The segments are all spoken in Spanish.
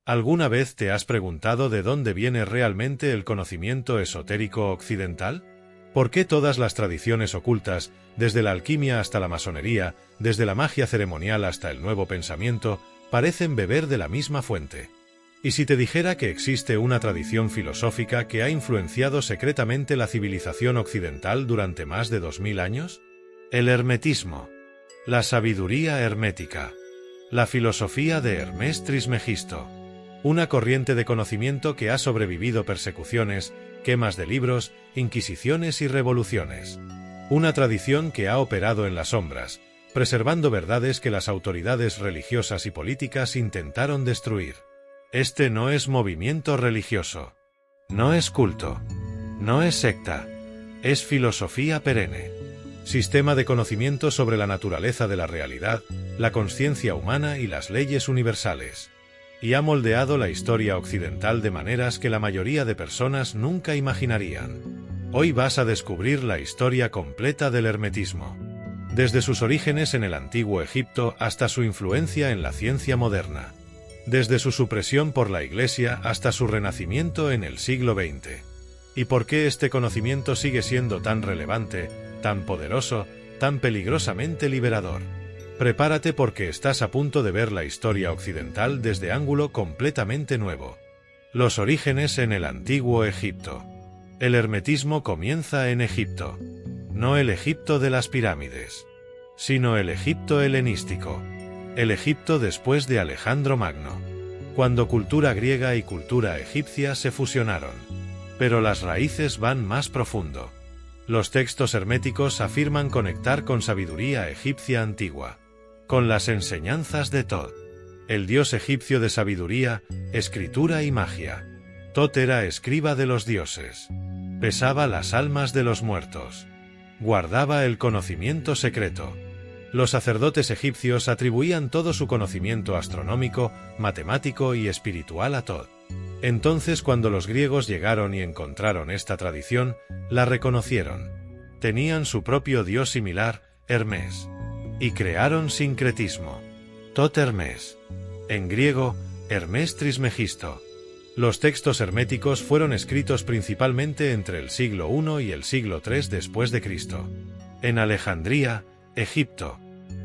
¿Alguna vez te has preguntado de dónde viene realmente el conocimiento esotérico occidental? ¿Por qué todas las tradiciones ocultas, desde la alquimia hasta la masonería, desde la magia ceremonial hasta el nuevo pensamiento, parecen beber de la misma fuente? ¿Y si te dijera que existe una tradición filosófica que ha influenciado secretamente la civilización occidental durante más de 2000 años? El hermetismo. La sabiduría hermética. La filosofía de Hermés Trismegisto. Una corriente de conocimiento que ha sobrevivido persecuciones, quemas de libros, inquisiciones y revoluciones. Una tradición que ha operado en las sombras, preservando verdades que las autoridades religiosas y políticas intentaron destruir. Este no es movimiento religioso. No es culto. No es secta. Es filosofía perenne. Sistema de conocimiento sobre la naturaleza de la realidad, la consciencia humana y las leyes universales. Y ha moldeado la historia occidental de maneras que la mayoría de personas nunca imaginarían. Hoy vas a descubrir la historia completa del hermetismo. Desde sus orígenes en el antiguo Egipto hasta su influencia en la ciencia moderna. Desde su supresión por la Iglesia hasta su renacimiento en el siglo XX. ¿Y por qué este conocimiento sigue siendo tan relevante, tan poderoso, tan peligrosamente liberador? Prepárate porque estás a punto de ver la historia occidental desde ángulo completamente nuevo. Los orígenes en el antiguo Egipto. El hermetismo comienza en Egipto. No el Egipto de las pirámides, sino el Egipto helenístico. El Egipto después de Alejandro Magno. Cuando cultura griega y cultura egipcia se fusionaron. Pero las raíces van más profundo. Los textos herméticos afirman conectar con sabiduría egipcia antigua. Con las enseñanzas de Thoth, el dios egipcio de sabiduría, escritura y magia. Thoth era escriba de los dioses. Pesaba las almas de los muertos. Guardaba el conocimiento secreto. Los sacerdotes egipcios atribuían todo su conocimiento astronómico, matemático y espiritual a Thoth. Entonces, cuando los griegos llegaron y encontraron esta tradición, la reconocieron. Tenían su propio dios similar, Hermés. Y crearon sincretismo. Thoth Hermés. En griego, Hermés Trismegisto. Los textos herméticos fueron escritos principalmente entre el siglo I y el siglo III después de Cristo. En Alejandría, Egipto.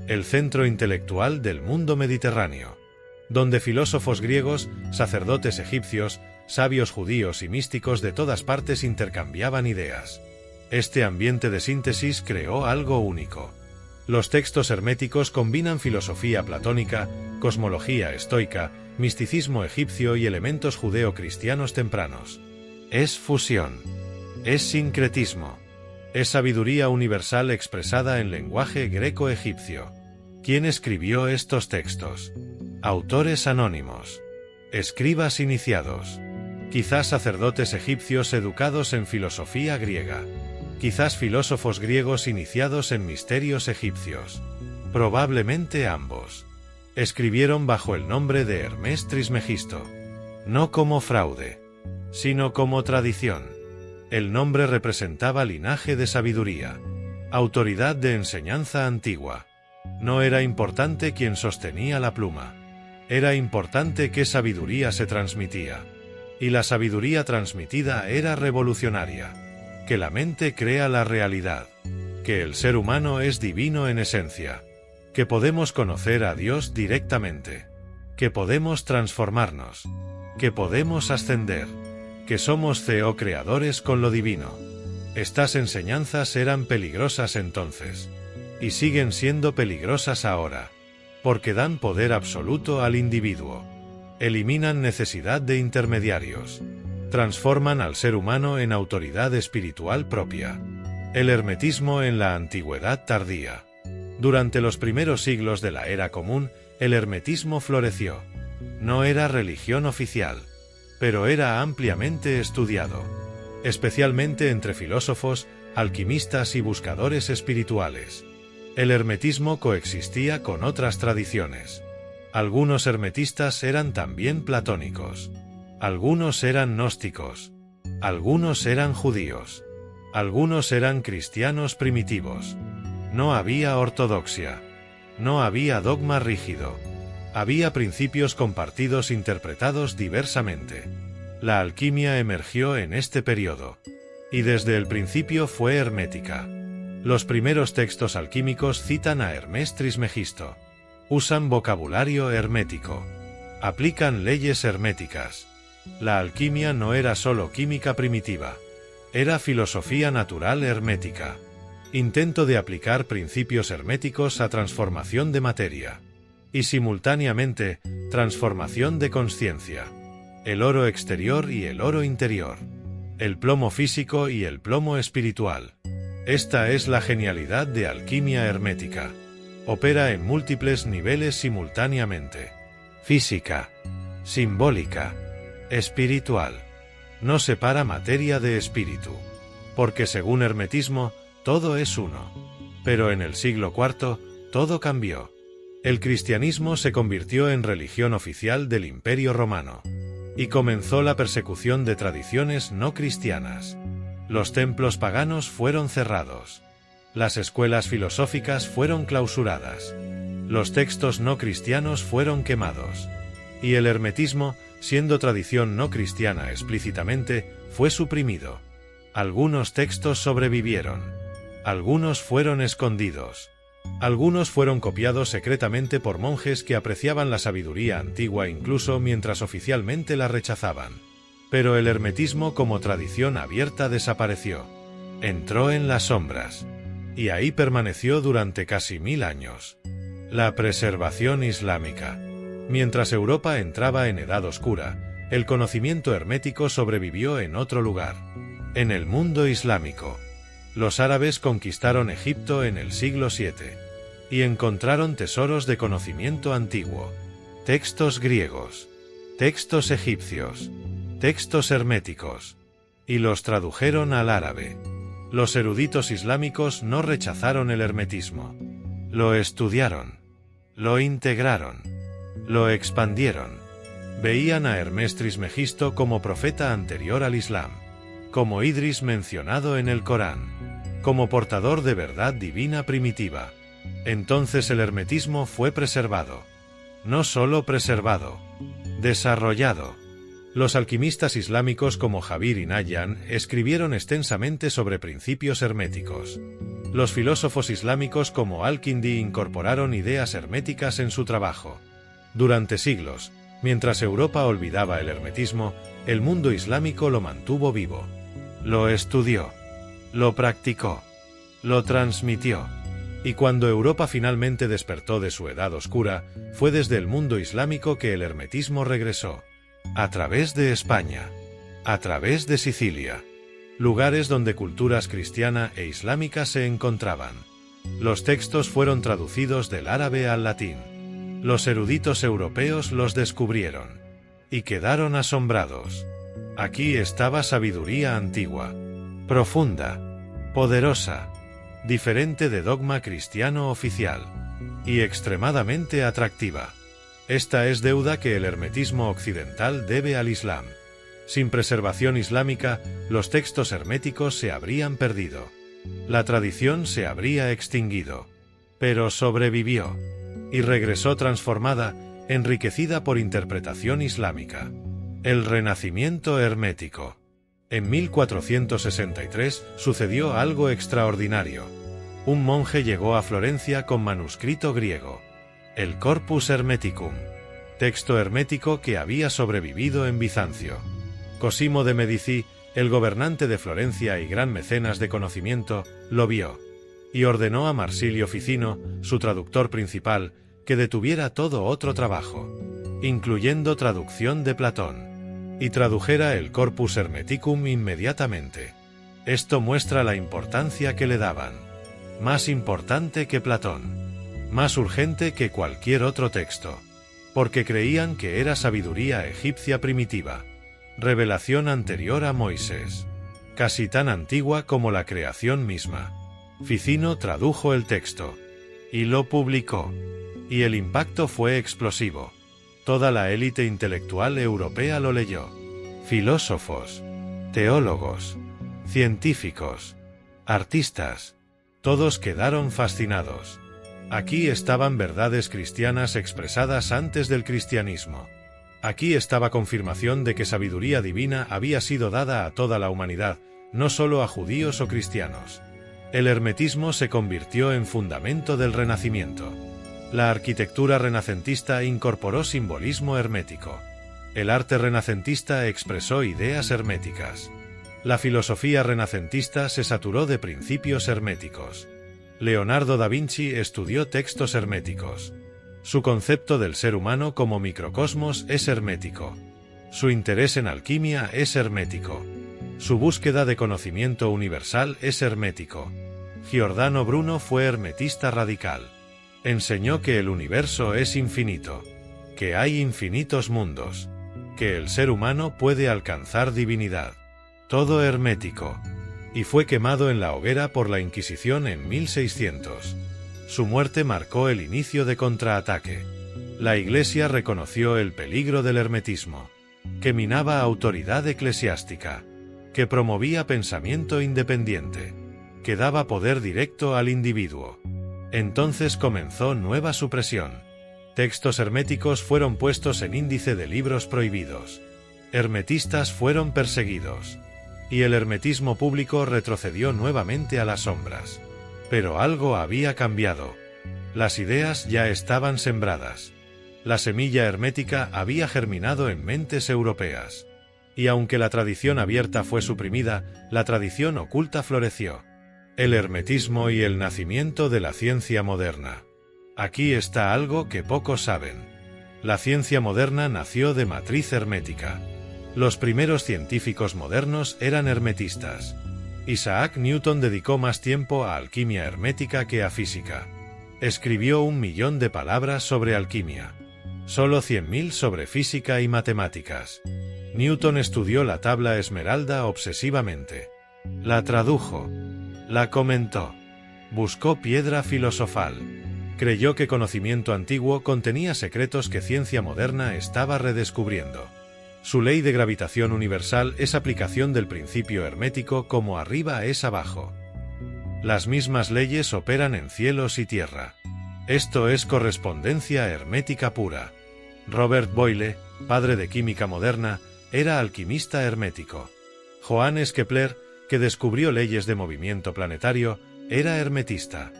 El centro intelectual del mundo mediterráneo. Donde filósofos griegos, sacerdotes egipcios, sabios judíos y místicos de todas partes intercambiaban ideas. Este ambiente de síntesis creó algo único. Los textos herméticos combinan filosofía platónica, cosmología estoica, misticismo egipcio y elementos judeo-cristianos tempranos. Es fusión. Es sincretismo. Es sabiduría universal expresada en lenguaje greco-egipcio. ¿Quién escribió estos textos? Autores anónimos. Escribas iniciados. Quizás sacerdotes egipcios educados en filosofía griega. Quizás filósofos griegos iniciados en misterios egipcios. Probablemente ambos. Escribieron bajo el nombre de Hermés Trismegisto. No como fraude, sino como tradición. El nombre representaba linaje de sabiduría, autoridad de enseñanza antigua. No era importante quién sostenía la pluma. Era importante qué sabiduría se transmitía. Y la sabiduría transmitida era revolucionaria. Que la mente crea la realidad. Que el ser humano es divino en esencia. Que podemos conocer a Dios directamente. Que podemos transformarnos. Que podemos ascender. Que somos co-creadores con lo divino. Estas enseñanzas eran peligrosas entonces. Y siguen siendo peligrosas ahora. Porque dan poder absoluto al individuo. Eliminan necesidad de intermediarios. Transforman al ser humano en autoridad espiritual propia. El hermetismo en la antigüedad tardía. Durante los primeros siglos de la era común, el hermetismo floreció. No era religión oficial, pero era ampliamente estudiado, especialmente entre filósofos, alquimistas y buscadores espirituales. El hermetismo coexistía con otras tradiciones. Algunos hermetistas eran también platónicos. Algunos eran gnósticos. Algunos eran judíos. Algunos eran cristianos primitivos. No había ortodoxia. No había dogma rígido. Había principios compartidos interpretados diversamente. La alquimia emergió en este periodo. Y desde el principio fue hermética. Los primeros textos alquímicos citan a Hermés Trismegisto. Usan vocabulario hermético. Aplican leyes herméticas. La alquimia no era solo química primitiva. Era filosofía natural hermética. Intento de aplicar principios herméticos a transformación de materia. Y simultáneamente, transformación de conciencia. El oro exterior y el oro interior. El plomo físico y el plomo espiritual. Esta es la genialidad de alquimia hermética. Opera en múltiples niveles simultáneamente. Física, simbólica, espiritual. No separa materia de espíritu. Porque según hermetismo, todo es uno. Pero en el siglo IV, todo cambió. El cristianismo se convirtió en religión oficial del Imperio Romano. Y comenzó la persecución de tradiciones no cristianas. Los templos paganos fueron cerrados. Las escuelas filosóficas fueron clausuradas. Los textos no cristianos fueron quemados. Y el hermetismo, siendo tradición no cristiana explícitamente, fue suprimido. Algunos textos sobrevivieron. Algunos fueron escondidos. Algunos fueron copiados secretamente por monjes que apreciaban la sabiduría antigua incluso mientras oficialmente la rechazaban. Pero el hermetismo como tradición abierta desapareció. Entró en las sombras. Y ahí permaneció durante casi 1000 años. La preservación islámica. Mientras Europa entraba en edad oscura, el conocimiento hermético sobrevivió en otro lugar. En el mundo islámico. Los árabes conquistaron Egipto en el siglo VII. Y encontraron tesoros de conocimiento antiguo. Textos griegos. Textos egipcios. Textos herméticos. Y los tradujeron al árabe. Los eruditos islámicos no rechazaron el hermetismo. Lo estudiaron. Lo integraron. Lo expandieron. Veían a Hermés Trismegisto como profeta anterior al Islam. Como Idris mencionado en el Corán. Como portador de verdad divina primitiva. Entonces el hermetismo fue preservado. No solo preservado. Desarrollado. Los alquimistas islámicos como Jabir y Nayyan escribieron extensamente sobre principios herméticos. Los filósofos islámicos como Al-Kindi incorporaron ideas herméticas en su trabajo. Durante siglos, mientras Europa olvidaba el hermetismo, el mundo islámico lo mantuvo vivo. Lo estudió. Lo practicó. Lo transmitió. Y cuando Europa finalmente despertó de su edad oscura, fue desde el mundo islámico que el hermetismo regresó. A través de España. A través de Sicilia. Lugares donde culturas cristiana e islámica se encontraban. Los textos fueron traducidos del árabe al latín. Los eruditos europeos los descubrieron. Y quedaron asombrados. Aquí estaba sabiduría antigua. Profunda. Poderosa. Diferente de dogma cristiano oficial. Y extremadamente atractiva. Esta es deuda que el hermetismo occidental debe al Islam. Sin preservación islámica, los textos herméticos se habrían perdido. La tradición se habría extinguido. Pero sobrevivió. Y regresó transformada, enriquecida por interpretación islámica. El Renacimiento hermético. En 1463 sucedió algo extraordinario. Un monje llegó a Florencia con manuscrito griego. El Corpus Hermeticum. Texto hermético que había sobrevivido en Bizancio. Cosimo de Medici, el gobernante de Florencia y gran mecenas de conocimiento, lo vio. Y ordenó a Marsilio Ficino, su traductor principal, que detuviera todo otro trabajo, incluyendo traducción de Platón. Y tradujera el Corpus Hermeticum inmediatamente. Esto muestra la importancia que le daban. Más importante que Platón. Más urgente que cualquier otro texto. Porque creían que era sabiduría egipcia primitiva. Revelación anterior a Moisés. Casi tan antigua como la creación misma. Ficino tradujo el texto. Y lo publicó. Y el impacto fue explosivo. Toda la élite intelectual europea lo leyó. Filósofos, teólogos, científicos, artistas, todos quedaron fascinados. Aquí estaban verdades cristianas expresadas antes del cristianismo. Aquí estaba confirmación de que sabiduría divina había sido dada a toda la humanidad, no solo a judíos o cristianos. El hermetismo se convirtió en fundamento del Renacimiento. La arquitectura renacentista incorporó simbolismo hermético. El arte renacentista expresó ideas herméticas. La filosofía renacentista se saturó de principios herméticos. Leonardo da Vinci estudió textos herméticos. Su concepto del ser humano como microcosmos es hermético. Su interés en alquimia es hermético. Su búsqueda de conocimiento universal es hermético. Giordano Bruno fue hermetista radical. Enseñó que el universo es infinito, que hay infinitos mundos, que el ser humano puede alcanzar divinidad. Todo hermético. Y fue quemado en la hoguera por la Inquisición en 1600. Su muerte marcó el inicio de contraataque. La Iglesia reconoció el peligro del hermetismo, que minaba autoridad eclesiástica, que promovía pensamiento independiente, que daba poder directo al individuo. Entonces comenzó nueva supresión. Textos herméticos fueron puestos en índice de libros prohibidos. Hermetistas fueron perseguidos. Y el hermetismo público retrocedió nuevamente a las sombras. Pero algo había cambiado. Las ideas ya estaban sembradas. La semilla hermética había germinado en mentes europeas. Y aunque la tradición abierta fue suprimida, la tradición oculta floreció. El hermetismo y el nacimiento de la ciencia moderna. Aquí está algo que pocos saben. La ciencia moderna nació de matriz hermética. Los primeros científicos modernos eran hermetistas. Isaac Newton dedicó más tiempo a alquimia hermética que a física. Escribió 1.000.000 de palabras sobre alquimia. Solo 100.000 sobre física y matemáticas. Newton estudió la tabla esmeralda obsesivamente. La tradujo. La comentó. Buscó piedra filosofal. Creyó que conocimiento antiguo contenía secretos que ciencia moderna estaba redescubriendo. Su ley de gravitación universal es aplicación del principio hermético como arriba es abajo. Las mismas leyes operan en cielos y tierra. Esto es correspondencia hermética pura. Robert Boyle, padre de química moderna, era alquimista hermético. Johannes Kepler, que descubrió leyes de movimiento planetario, era hermetista.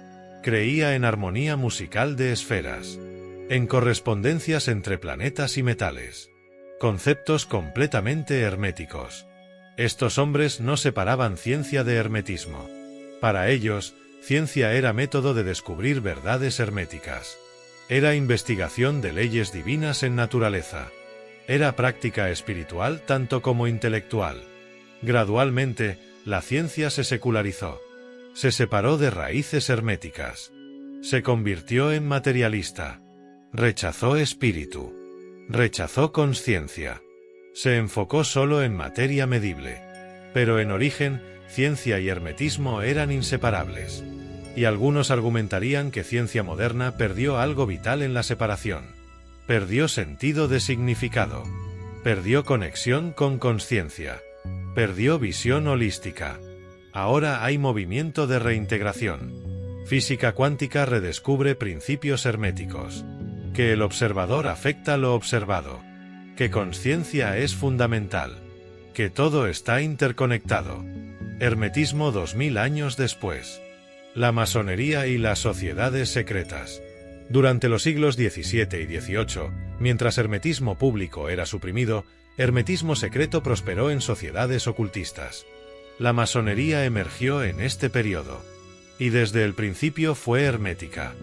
Creía en armonía musical de esferas, en correspondencias entre planetas y metales. Conceptos completamente herméticos. Estos hombres no separaban ciencia de hermetismo. Para ellos, ciencia era método de descubrir verdades herméticas. Era investigación de leyes divinas en naturaleza. Era práctica espiritual tanto como intelectual. Gradualmente, la ciencia se secularizó. Se separó de raíces herméticas. Se convirtió en materialista. Rechazó espíritu. Rechazó consciencia. Se enfocó solo en materia medible. Pero en origen, ciencia y hermetismo eran inseparables. Y algunos argumentarían que ciencia moderna perdió algo vital en la separación. Perdió sentido de significado. Perdió conexión con consciencia. Perdió visión holística. Ahora hay movimiento de reintegración. Física cuántica redescubre principios herméticos. Que el observador afecta lo observado. Que consciencia es fundamental. Que todo está interconectado. Hermetismo 2000 años después. La masonería y las sociedades secretas. Durante los siglos XVII y XVIII, mientras hermetismo público era suprimido, hermetismo secreto prosperó en sociedades ocultistas. La masonería emergió en este periodo. Y desde el principio fue hermética.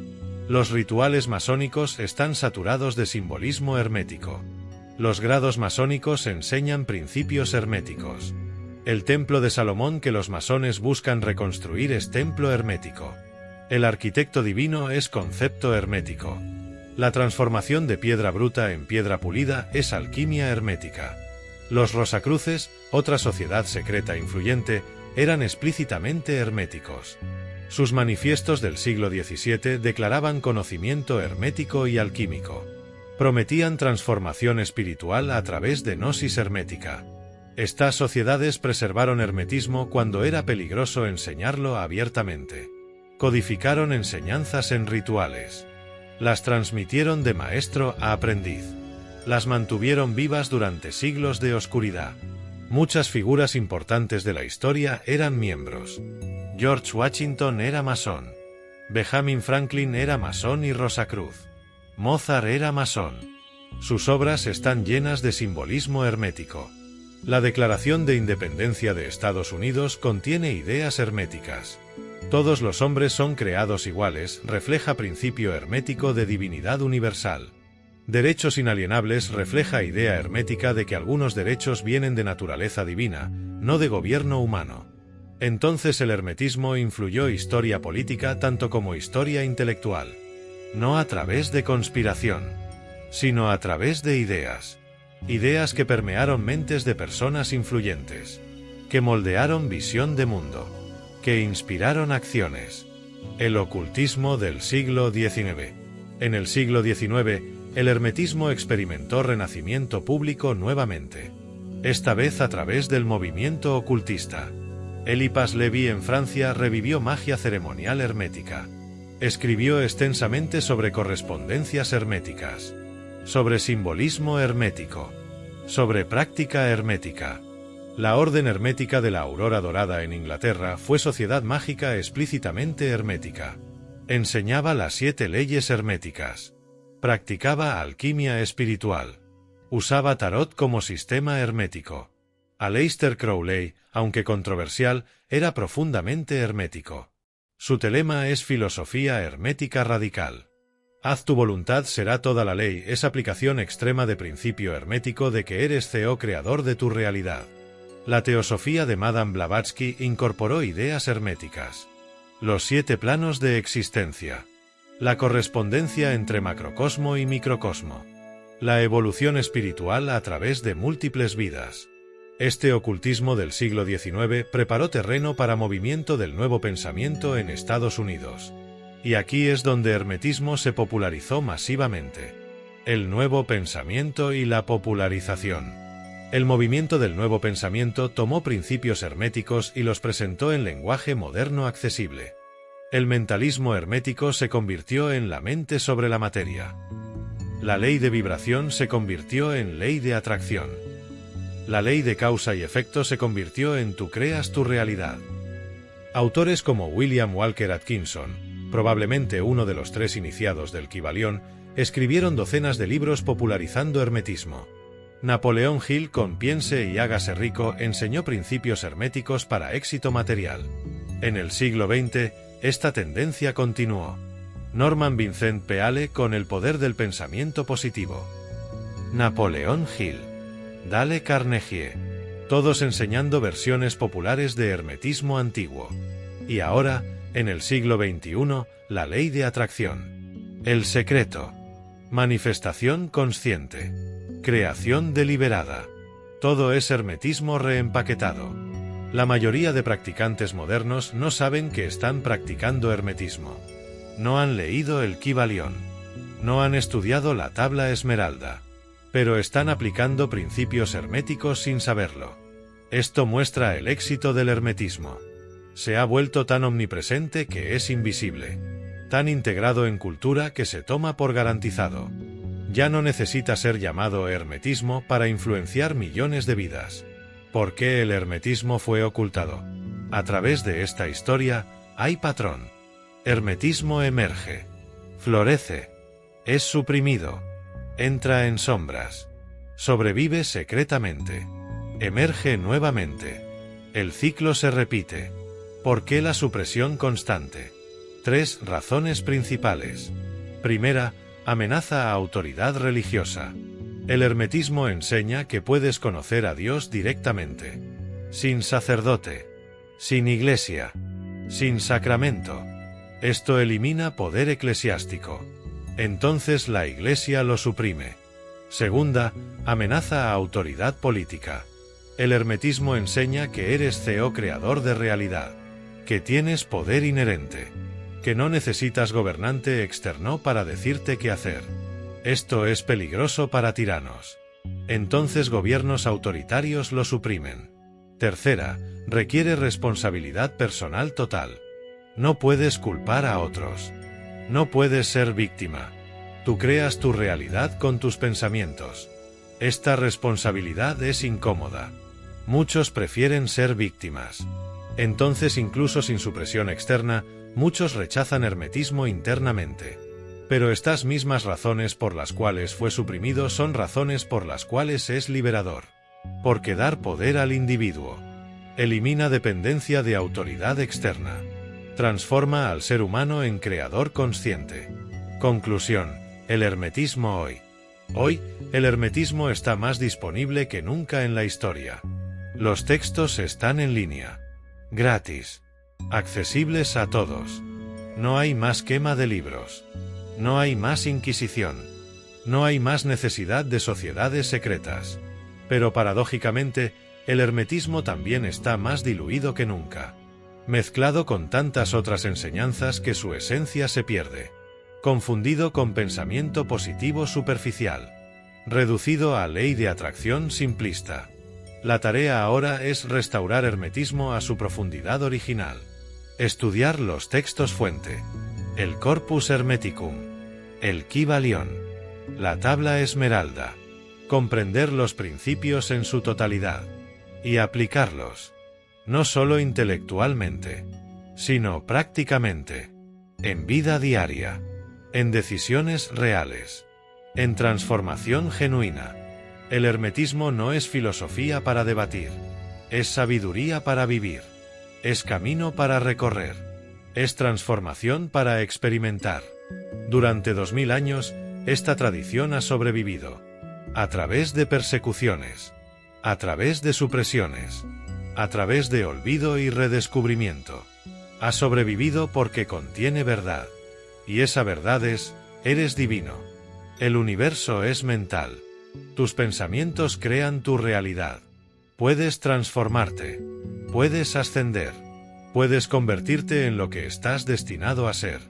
Los rituales masónicos están saturados de simbolismo hermético. Los grados masónicos enseñan principios herméticos. El templo de Salomón que los masones buscan reconstruir es templo hermético. El arquitecto divino es concepto hermético. La transformación de piedra bruta en piedra pulida es alquimia hermética. Los Rosacruces, otra sociedad secreta influyente, eran explícitamente herméticos. Sus manifiestos del siglo XVII declaraban conocimiento hermético y alquímico. Prometían transformación espiritual a través de gnosis hermética. Estas sociedades preservaron hermetismo cuando era peligroso enseñarlo abiertamente. Codificaron enseñanzas en rituales. Las transmitieron de maestro a aprendiz. Las mantuvieron vivas durante siglos de oscuridad. Muchas figuras importantes de la historia eran miembros. George Washington era masón. Benjamin Franklin era masón y Rosacruz. Mozart era masón. Sus obras están llenas de simbolismo hermético. La Declaración de Independencia de Estados Unidos contiene ideas herméticas. Todos los hombres son creados iguales, refleja principio hermético de divinidad universal. Derechos inalienables refleja idea hermética de que algunos derechos vienen de naturaleza divina, no de gobierno humano. Entonces el hermetismo influyó historia política tanto como historia intelectual. No a través de conspiración, sino a través de ideas. Ideas que permearon mentes de personas influyentes, que moldearon visión de mundo, que inspiraron acciones. El ocultismo del siglo XIX. En el siglo XIX, el hermetismo experimentó renacimiento público nuevamente. Esta vez a través del movimiento ocultista. Eliphas Lévy en Francia revivió magia ceremonial hermética. Escribió extensamente sobre correspondencias herméticas, sobre simbolismo hermético, sobre práctica hermética. La Orden Hermética de la Aurora Dorada en Inglaterra fue sociedad mágica explícitamente hermética. Enseñaba las 7 leyes herméticas. Practicaba alquimia espiritual. Usaba tarot como sistema hermético. Aleister Crowley, aunque controversial, era profundamente hermético. Su telema es filosofía hermética radical. Haz tu voluntad será toda la ley es aplicación extrema de principio hermético de que eres CEO creador de tu realidad. La teosofía de Madame Blavatsky incorporó ideas herméticas. Los 7 planos de existencia. La correspondencia entre macrocosmo y microcosmo. La evolución espiritual a través de múltiples vidas. Este ocultismo del siglo XIX preparó terreno para movimiento del nuevo pensamiento en Estados Unidos. Y aquí es donde hermetismo se popularizó masivamente. El nuevo pensamiento y la popularización. El movimiento del nuevo pensamiento tomó principios herméticos y los presentó en lenguaje moderno accesible. El mentalismo hermético se convirtió en la mente sobre la materia. La ley de vibración se convirtió en ley de atracción. La ley de causa y efecto se convirtió en tú creas tu realidad. Autores como William Walker Atkinson, probablemente uno de los 3 iniciados del Kybalión, escribieron docenas de libros popularizando hermetismo. Napoleón Hill con Piense y hágase rico enseñó principios herméticos para éxito material. En el siglo XX, esta tendencia continuó. Norman Vincent Peale con el poder del pensamiento positivo. Napoleón Hill. Dale Carnegie. Todos enseñando versiones populares de hermetismo antiguo. Y ahora, en el siglo XXI, la ley de atracción. El secreto. Manifestación consciente. Creación deliberada. Todo es hermetismo reempaquetado. La mayoría de practicantes modernos no saben que están practicando hermetismo. No han leído el Kybalión. No han estudiado la tabla esmeralda. Pero están aplicando principios herméticos sin saberlo. Esto muestra el éxito del hermetismo. Se ha vuelto tan omnipresente que es invisible. Tan integrado en cultura que se toma por garantizado. Ya no necesita ser llamado hermetismo para influenciar millones de vidas. ¿Por qué el hermetismo fue ocultado? A través de esta historia, hay patrón. Hermetismo emerge. Florece. Es suprimido. Entra en sombras. Sobrevive secretamente. Emerge nuevamente. El ciclo se repite. ¿Por qué la supresión constante? 3 razones principales. Primera, amenaza a autoridad religiosa. El hermetismo enseña que puedes conocer a Dios directamente. Sin sacerdote. Sin iglesia. Sin sacramento. Esto elimina poder eclesiástico. Entonces la iglesia lo suprime. Segunda, amenaza a autoridad política. El hermetismo enseña que eres CEO creador de realidad. Que tienes poder inherente. Que no necesitas gobernante externo para decirte qué hacer. Esto es peligroso para tiranos. Entonces gobiernos autoritarios lo suprimen. Tercera, requiere responsabilidad personal total. No puedes culpar a otros. No puedes ser víctima. Tú creas tu realidad con tus pensamientos. Esta responsabilidad es incómoda. Muchos prefieren ser víctimas. Entonces, incluso sin su presión externa, muchos rechazan hermetismo internamente. Pero estas mismas razones por las cuales fue suprimido son razones por las cuales es liberador. Porque dar poder al individuo. Elimina dependencia de autoridad externa. Transforma al ser humano en creador consciente. Conclusión: el hermetismo hoy. Hoy, el hermetismo está más disponible que nunca en la historia. Los textos están en línea. Gratis. Accesibles a todos. No hay más quema de libros. No hay más inquisición. No hay más necesidad de sociedades secretas. Pero paradójicamente, el hermetismo también está más diluido que nunca. Mezclado con tantas otras enseñanzas que su esencia se pierde. Confundido con pensamiento positivo superficial. Reducido a ley de atracción simplista. La tarea ahora es restaurar hermetismo a su profundidad original. Estudiar los textos fuente. El Corpus Hermeticum. El Kybalión. La Tabla Esmeralda. Comprender los principios en su totalidad. Y aplicarlos. No solo intelectualmente, sino prácticamente. En vida diaria. En decisiones reales. En transformación genuina. El hermetismo no es filosofía para debatir. Es sabiduría para vivir. Es camino para recorrer. Es transformación para experimentar. Durante 2000 años, esta tradición ha sobrevivido. A través de persecuciones. A través de supresiones. A través de olvido y redescubrimiento. Ha sobrevivido porque contiene verdad. Y esa verdad es: eres divino. El universo es mental. Tus pensamientos crean tu realidad. Puedes transformarte. Puedes ascender. Puedes convertirte en lo que estás destinado a ser.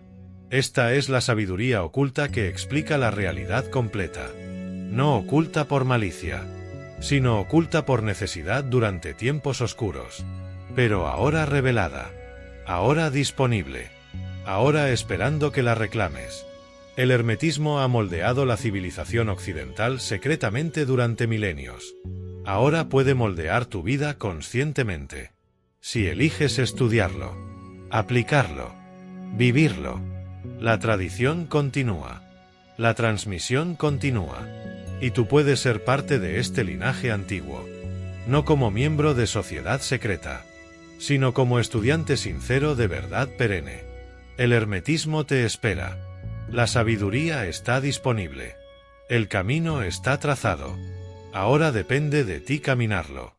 Esta es la sabiduría oculta que explica la realidad completa. No oculta por malicia, sino oculta por necesidad durante tiempos oscuros. Pero ahora revelada. Ahora disponible. Ahora esperando que la reclames. El hermetismo ha moldeado la civilización occidental secretamente durante milenios. Ahora puede moldear tu vida conscientemente. Si eliges estudiarlo, aplicarlo, vivirlo. La tradición continúa. La transmisión continúa. Y tú puedes ser parte de este linaje antiguo. No como miembro de sociedad secreta, sino como estudiante sincero de verdad perenne. El hermetismo te espera. La sabiduría está disponible. El camino está trazado. Ahora depende de ti caminarlo.